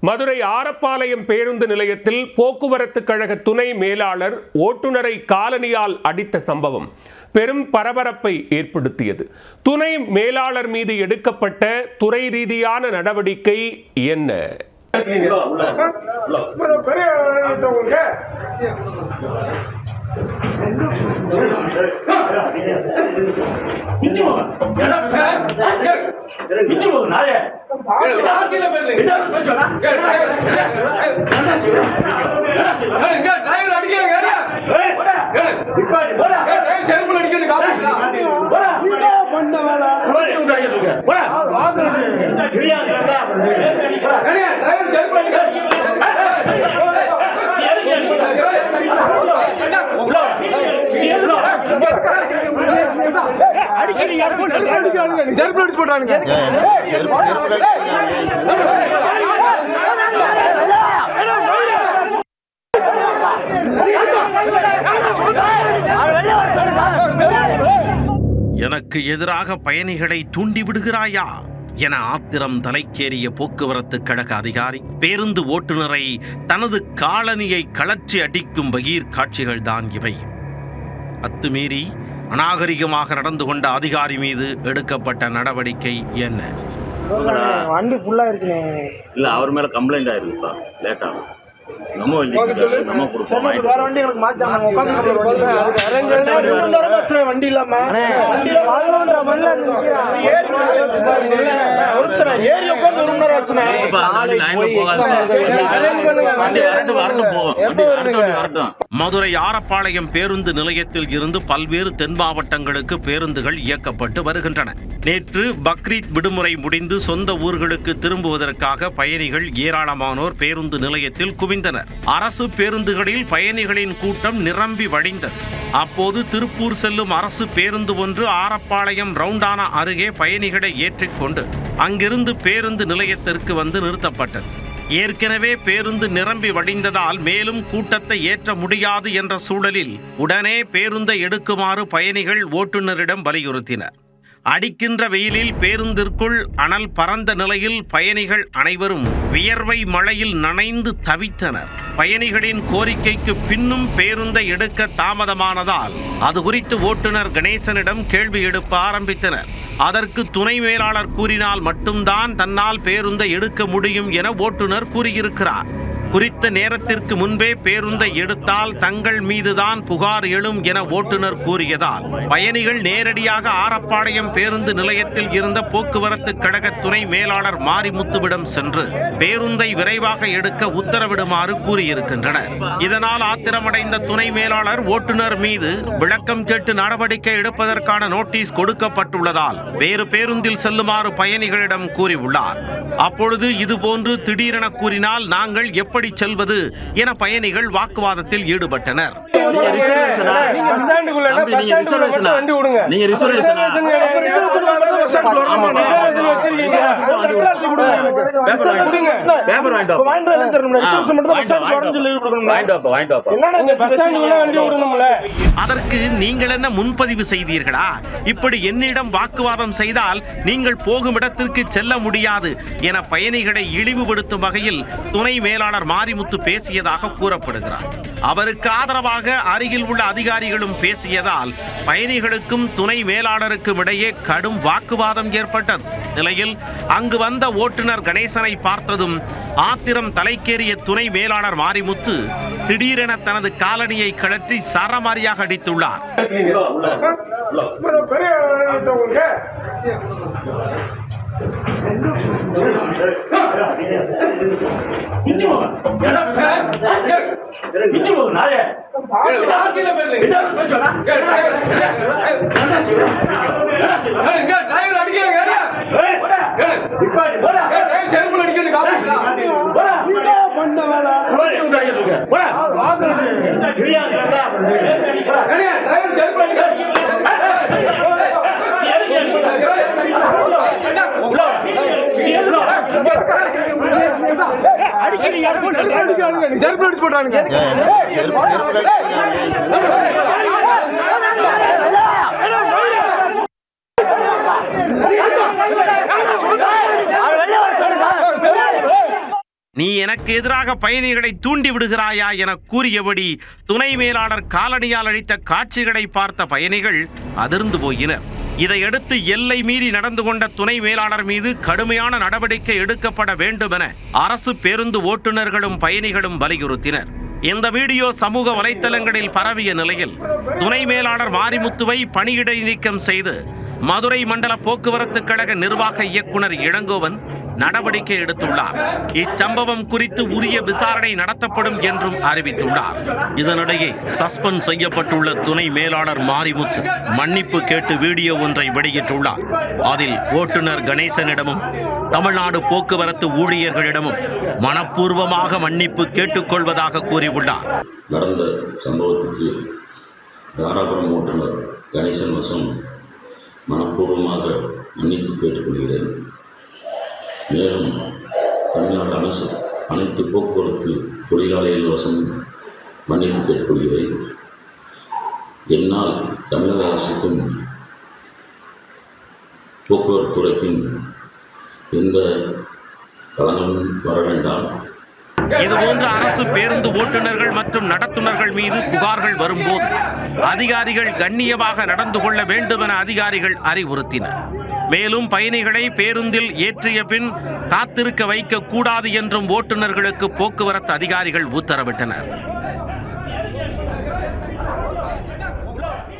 மதுரை ஆரப்பாளையம் பேருந்து நிலையத்தில் போக்குவரத்து கழக துணை மேலாளர் ஓட்டுநரை காலணியால் அடித்த சம்பவம் பெரும் பரபரப்பை ஏற்படுத்தியது. துணை மேலாளர் மீது எடுக்கப்பட்ட துறை ரீதியான நடவடிக்கை என்ன? எனக்கு எதிராக பயணிகளை தூண்டிவிடுகிறாயா என ஆத்திரம் தலைக்கேறிய போக்குவரத்து கழக அதிகாரி பேருந்து ஓட்டுநரை தனது காலணியை கழற்றி அடிக்கும் பகீர் காட்சிகள் தான் இவை. அத்துமீறி அநாகரிகமாக நடந்து கொண்ட அதிகாரி மீது எடுக்கப்பட்ட நடவடிக்கை என்ன? வண்டி ஃபுல்லா இருக்குனே. இல்ல அவர் மேல கம்ப்ளைண்ட் ஆயிருக்குப்பா. லேட் ஆகும். நம்ம வண்டி கொடுப்போம். வேற வண்டி எனக்கு மாத்தாங்க. உட்கார்ந்து வண்டி இல்லாம வண்டில வாங்கணும்ன்ற மல்ல ஏறி உட்கார்ந்து ஒரு மணி நேரம் ஆச்சுனே. மதுரை ஆரப்பாளையம் பேருந்து நிலையத்தில் இருந்து பல்வேறு தென் மாவட்டங்களுக்கு பேருந்துகள் இயக்கப்பட்டு வருகின்றன. நேற்று பக்ரீத் விடுமுறை முடிந்து சொந்த ஊர்களுக்கு திரும்புவதற்காக பயணிகள் ஏராளமானோர் பேருந்து நிலையத்தில் குவிந்தனர். அரசு பேருந்துகளில் பயணிகளின் கூட்டம் நிரம்பி வழிந்தது. அப்போது திருப்பூர் செல்லும் அரசு பேருந்து ஒன்று ஆரப்பாளையம் ரவுண்டானா அருகே பயணிகளை ஏற்றிக்கொண்டு அங்கிருந்து பேருந்து நிலையத்திற்கு வந்து நிறுத்தப்பட்டது. ஏற்கனவே பேருந்து நிரம்பி வழிந்ததால் மேலும் கூட்டத்தை ஏற்ற முடியாது என்ற சூழலில் உடனே பேருந்தை எடுக்குமாறு பயணிகள் ஓட்டுநரிடம் வலியுறுத்தினர். அடிக்கின்ற வெயிலில் பேருந்திற்குள் அனல் பறந்த நிலையில் பயணிகள் அனைவரும் வியர்வை மழையில் நனைந்து தவித்தனர். பயணிகளின் கோரிக்கைக்கு பின்னும் பேருந்தை எடுக்க தாமதமானதால் அது குறித்து ஓட்டுநர் கணேசனிடம் கேள்வி எழுப்ப ஆரம்பித்தனர். அதற்கு துணை மேலாளர் கூறினால் மட்டும்தான் தன்னால் பேருந்தை எடுக்க முடியும் என ஓட்டுநர் கூறியிருக்கிறார். குறித்த நேரத்திற்கு முன்பே பேருந்தை எடுத்தால் தங்கள் மீதுதான் புகார் எழும் என ஓட்டுநர் கூறியதால் பயணிகள் நேரடியாக ஆரப்பாளையம் பேருந்து நிலையத்தில் இருந்த போக்குவரத்து கழக துணை மேலாளர் மாரிமுத்துவிடம் சென்று பேருந்தை விரைவாக எடுக்க உத்தரவிடுமாறு கூறியிருக்கின்றனர். இதனால் ஆத்திரமடைந்த துணை மேலாளர் ஓட்டுநர் மீது விளக்கம் கேட்டு நடவடிக்கை எடுப்பதற்கான நோட்டீஸ் கொடுக்கப்பட்டுள்ளதால் வேறு பேருந்தில் செல்லுமாறு பயணிகளிடம் கூறியுள்ளார். அப்பொழுது இதுபோன்று திடீரென கூறினால் நாங்கள் எப்படி செல்வது என பயணிகள் வாக்குவாதத்தில் ஈடுபட்டனர். அதற்கு நீங்கள் என்ன முன்பதிவு செய்தீர்களா? இப்படி என்னிடம் வாக்குவாதம் செய்தால் நீங்கள் போகும் இடத்திற்கு செல்ல முடியாது என பயணிகளை இழிவுபடுத்தும் வகையில் துணை மேலாளர் மாரிமுத்து பேசியதாக கூறப்படுகிறார். அவருக்கு ஆதரவாக அருகில் உள்ள அதிகாரிகளும் பேசியதால் பயணிகளுக்கும் துணை மேலாளருக்கும் இடையே கடும் வாக்குவாதம் ஏற்பட்டது. நிலையில் அங்கு வந்த ஓட்டுநர் கணேசனை பார்த்ததும் ஆத்திரம் தலைக்கேறிய துணை மேலாளர் மாரிமுத்து திடீரென தனது காலணியை கழற்றி சரமாரியாக அடித்துள்ளார். செல்ஃப் போட்டானுங்க. நீ எனக்கு எதிராக பயணிகளை தூண்டி விடுகிறாயா என கூறியபடி துணை மேலாளர் காலணியால் அளித்த காட்சிகளை பார்த்த பயணிகள் அதிர்ந்து போயினர். இதையடுத்து எல்லை மீறி நடந்து கொண்ட துணை மேலாளர் மீது கடுமையான நடவடிக்கை எடுக்கப்பட வேண்டும் என அரசு பேருந்து ஓட்டுநர்களும் பயணிகளும் வலியுறுத்தினர். இந்த வீடியோ சமூக வலைத்தளங்களில் பரவிய நிலையில் துணை மேலாளர் மாரிமுத்துவை பணியிடை நீக்கம் செய்து மதுரை மண்டல போக்குவரத்து கழக நிர்வாக இயக்குனர் இளங்கோவன் நடவடிக்கை எடுத்துள்ளார். இச்சம்பவம் குறித்து உரிய விசாரணை நடத்தப்படும் என்றும் அறிவித்துள்ளார். இதனிடையே சஸ்பெண்ட் செய்யப்பட்டுள்ள துணை மேலாளர் மாரிமுத்து மன்னிப்பு கேட்டு வீடியோ ஒன்றை வெளியிட்டுள்ளார். அதில் ஓட்டுநர் கணேசனிடமும் தமிழ்நாடு போக்குவரத்து ஊழியர்களிடமும் மனப்பூர்வமாக மன்னிப்பு கேட்டுக்கொள்வதாக கூறியுள்ளார். நடந்த சம்பவத்துக்கு தாராபுரம் ஓட்டுநர் கணேசன் வசம் மனப்பூர்வமாக மன்னிப்பு கேட்டுக்கொள்கிறேன். மேலும் தமிழ்நாடு அரசு அனைத்து போக்குவரத்து தொழிலாளர்கள் வசம் மன்னிப்பு கேட்டுக்கொள்கிறேன். என்னால் தமிழக அரசுக்கும் போக்குவரத்து துறைக்கும் எந்த பலனும் வர வேண்டாம். இதுபோன்ற அரசு பேருந்து ஓட்டுநர்கள் மற்றும் நடத்துனர்கள் மீது புகார்கள் வரும்போது அதிகாரிகள் கண்ணியமாக நடந்து கொள்ள வேண்டும் என அதிகாரிகள் அறிவுறுத்தினர். மேலும் பயணிகளை பேருந்தில் ஏற்றிய பின் காத்திருக்க வைக்க கூடாது என்றும் ஓட்டுநர்களுக்கு போக்குவரத்து அதிகாரிகள் உத்தரவிட்டனர்.